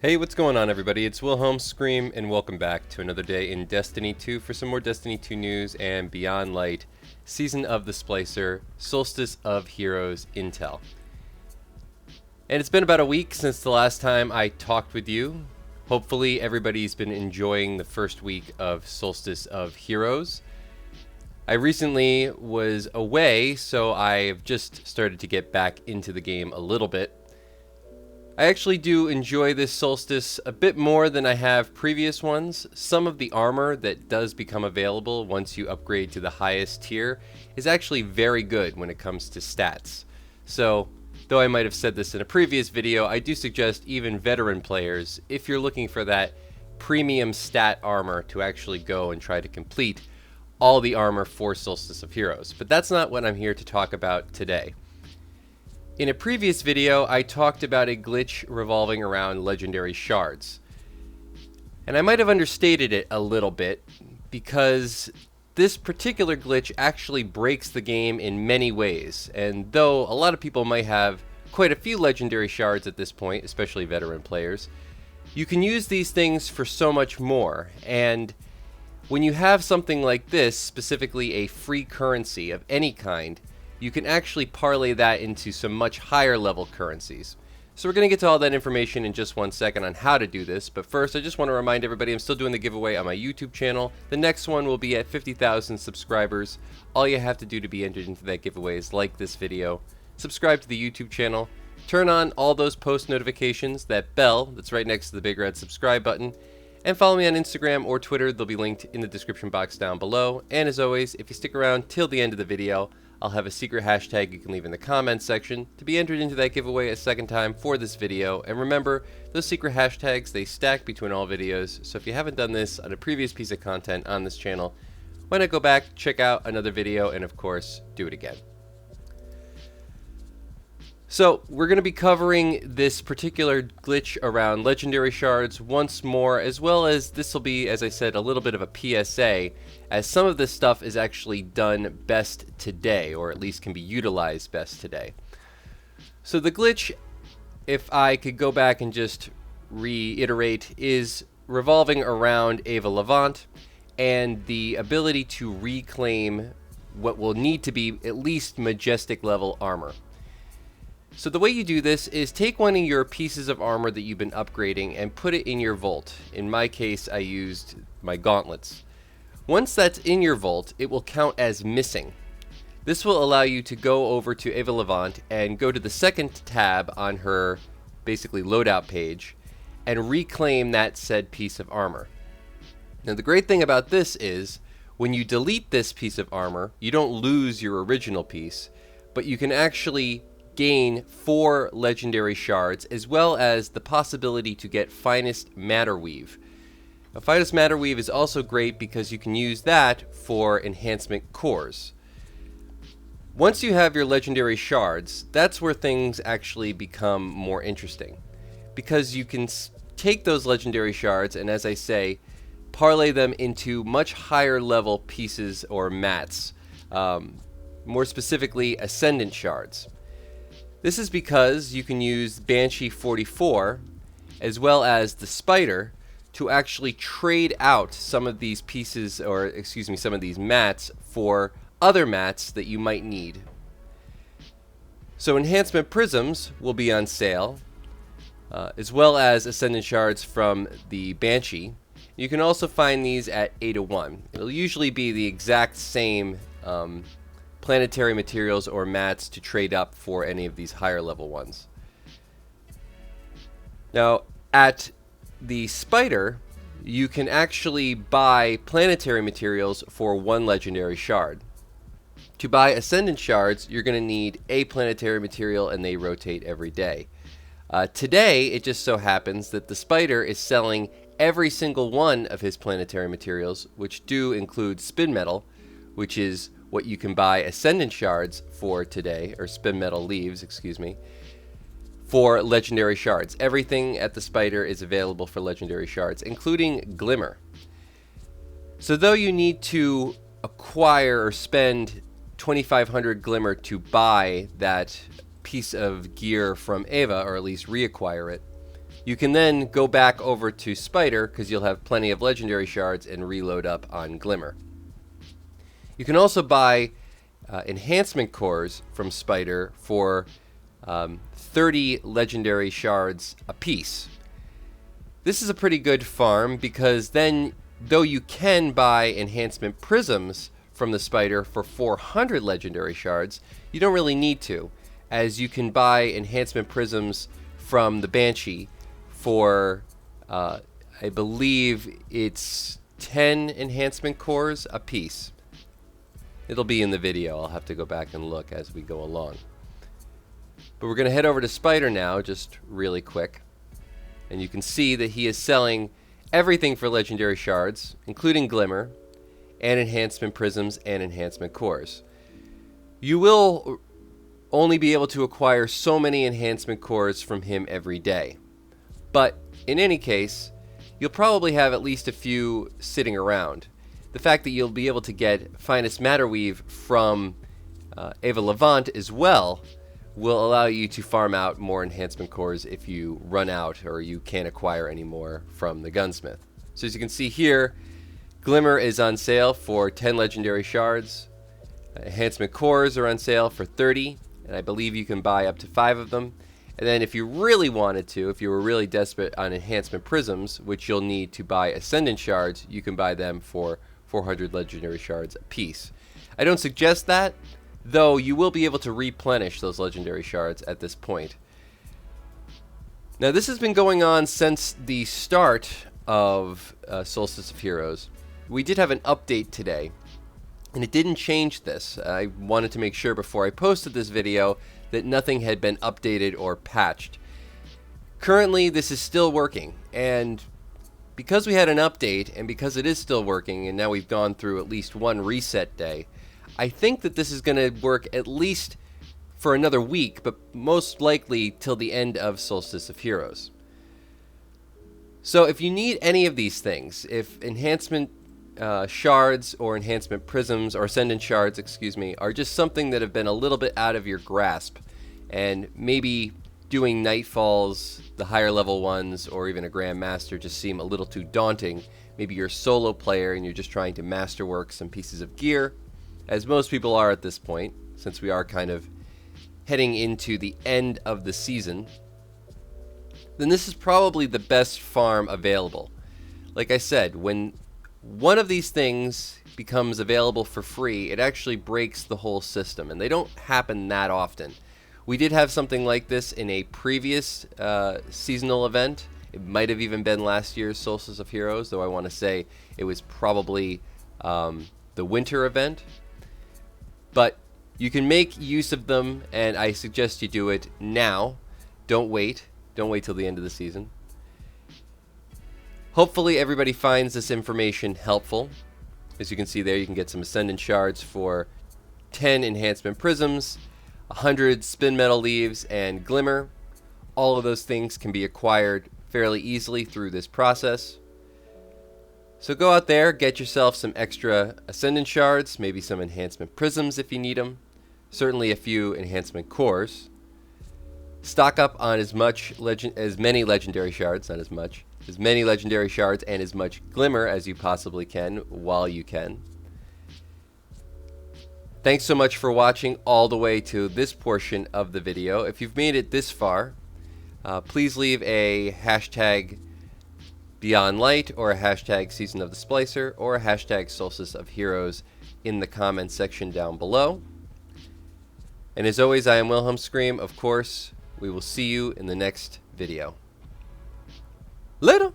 Hey, what's going on everybody? It's Wilhelm Scream and welcome back to another day in Destiny 2 for some more Destiny 2 news and Beyond Light, Season of the Splicer, Solstice of Heroes Intel. And it's been about a week since the last time I talked with you. Hopefully everybody's been enjoying the first week of Solstice of Heroes. I recently was away, so I've just started to get back into the game a little bit. I actually do enjoy this Solstice a bit more than I have previous ones. Some of the armor that does become available once you upgrade to the highest tier is actually very good when it comes to stats. So, though I might have said this in a previous video, I do suggest even veteran players, if you're looking for that premium stat armor, to actually go and try to complete all the armor for Solstice of Heroes. But that's not what I'm here to talk about today. In a previous video, I talked about a glitch revolving around legendary shards. And I might have understated it a little bit, because this particular glitch actually breaks the game in many ways. And though a lot of people might have quite a few legendary shards at this point, especially veteran players, you can use these things for so much more. And when you have something like this, specifically a free currency of any kind, you can actually parlay that into some much higher level currencies. So we're going to get to all that information in just 1 second on how to do this, but first I just want to remind everybody I'm still doing the giveaway on my YouTube channel. The next one will be at 50,000 subscribers. All you have to do to be entered into that giveaway is like this video, subscribe to the YouTube channel, turn on all those post notifications, that bell that's right next to the big red subscribe button, and follow me on Instagram or Twitter. They'll be linked in the description box down below. And as always, if you stick around till the end of the video, I'll have a secret hashtag you can leave in the comments section to be entered into that giveaway a second time for this video. And remember, those secret hashtags, they stack between all videos. So if you haven't done this on a previous piece of content on this channel, why not go back, check out another video, and of course, do it again. So we're going to be covering this particular glitch around legendary shards once more, as well as this will be, as I said, a little bit of a PSA, as some of this stuff is actually done best today, or at least can be utilized best today. So the glitch, if I could go back and just reiterate, is revolving around Ava Levant and the ability to reclaim what will need to be at least majestic level armor. So the way you do this is take one of your pieces of armor that you've been upgrading and put it in your vault. In my case, I used my gauntlets. Once that's in your vault, it will count as missing. This will allow you to go over to Ava Levant and go to the second tab on her basically loadout page and reclaim that said piece of armor. Now the great thing about this is when you delete this piece of armor, you don't lose your original piece, but you can actually gain 4 legendary shards, as well as the possibility to get Finest Matter Weave. Now, Finest Matter Weave is also great because you can use that for enhancement cores. Once you have your legendary shards, that's where things actually become more interesting, because you can take those legendary shards and, as I say, parlay them into much higher level pieces or mats, more specifically Ascendant Shards. This is because you can use Banshee 44 as well as the Spider to actually trade out some of these pieces, or excuse me, some of these mats for other mats that you might need. So enhancement prisms will be on sale, as well as Ascendant Shards from the Banshee. You can also find these at 8-1. It'll usually be the exact same planetary materials or mats to trade up for any of these higher level ones. Now at the Spider, you can actually buy planetary materials for 1 legendary shard. To buy Ascendant Shards, you're going to need a planetary material, and they rotate every day. Today, it just so happens that the Spider is selling every single one of his planetary materials, which do include spin metal, which is what you can buy Ascendant Shards for today, or spin metal leaves, excuse me, for legendary shards. Everything at the Spider is available for legendary shards, including Glimmer. So though you need to acquire or spend 2,500 Glimmer to buy that piece of gear from Ava, or at least reacquire it, You can then go back over to Spider because you'll have plenty of legendary shards and reload up on Glimmer. You can also buy enhancement cores from Spider for 30 legendary shards apiece. This is a pretty good farm because then, though you can buy enhancement prisms from the Spider for 400 legendary shards, you don't really need to, as you can buy enhancement prisms from the Banshee for, I believe it's 10 enhancement cores apiece. It'll be in the video. I'll have to go back and look as we go along. But we're going to head over to Spider now, just really quick. And you can see that he is selling everything for legendary shards, including Glimmer, and enhancement prisms and enhancement cores. You will only be able to acquire so many enhancement cores from him every day. But in any case, you'll probably have at least a few sitting around. The fact that you'll be able to get Finest Matterweave from Ava Levant as well will allow you to farm out more enhancement cores if you run out or you can't acquire any more from the gunsmith. So as you can see here, Glimmer is on sale for 10 legendary shards. Enhancement cores are on sale for 30, and I believe you can buy up to 5 of them. And then if you really wanted to, if you were really desperate on enhancement prisms, which you'll need to buy Ascendant shards, you can buy them for 400 legendary shards apiece. I don't suggest that, though you will be able to replenish those legendary shards at this point. Now this has been going on since the start of Solstice of Heroes. We did have an update today, and it didn't change this. I wanted to make sure before I posted this video that nothing had been updated or patched. Currently this is still working, and because we had an update and because it is still working and now we've gone through at least one reset day, I think that this is going to work at least for another week, but most likely till the end of Solstice of Heroes. So if you need any of these things, if enhancement shards or enhancement prisms or ascendant shards, excuse me, are just something that have been a little bit out of your grasp, and maybe doing Nightfalls, the higher level ones, or even a Grandmaster just seem a little too daunting. Maybe you're a solo player and you're just trying to masterwork some pieces of gear, as most people are at this point, since we are kind of heading into the end of the season, then this is probably the best farm available. Like I said, when one of these things becomes available for free, it actually breaks the whole system, and they don't happen that often. We did have something like this in a previous seasonal event. It might have even been last year's Solstice of Heroes, though I want to say it was probably the winter event. But you can make use of them, and I suggest you do it now. Don't wait. Don't wait till the end of the season. Hopefully everybody finds this information helpful. As you can see there, you can get some Ascendant shards for 10 enhancement prisms, 100 spin metal leaves, and Glimmer. All of those things can be acquired fairly easily through this process. So go out there, get yourself some extra Ascendant shards, maybe some enhancement prisms if you need them, certainly a few enhancement cores. Stock up on as many legendary shards, not as much, as many legendary shards and as much Glimmer as you possibly can while you can. Thanks so much for watching all the way to this portion of the video. If you've made it this far, please leave a hashtag Beyond Light or a hashtag Season of the Splicer or a hashtag Solstice of Heroes in the comments section down below. And as always, I am Wilhelm Scream. Of course, we will see you in the next video. Later!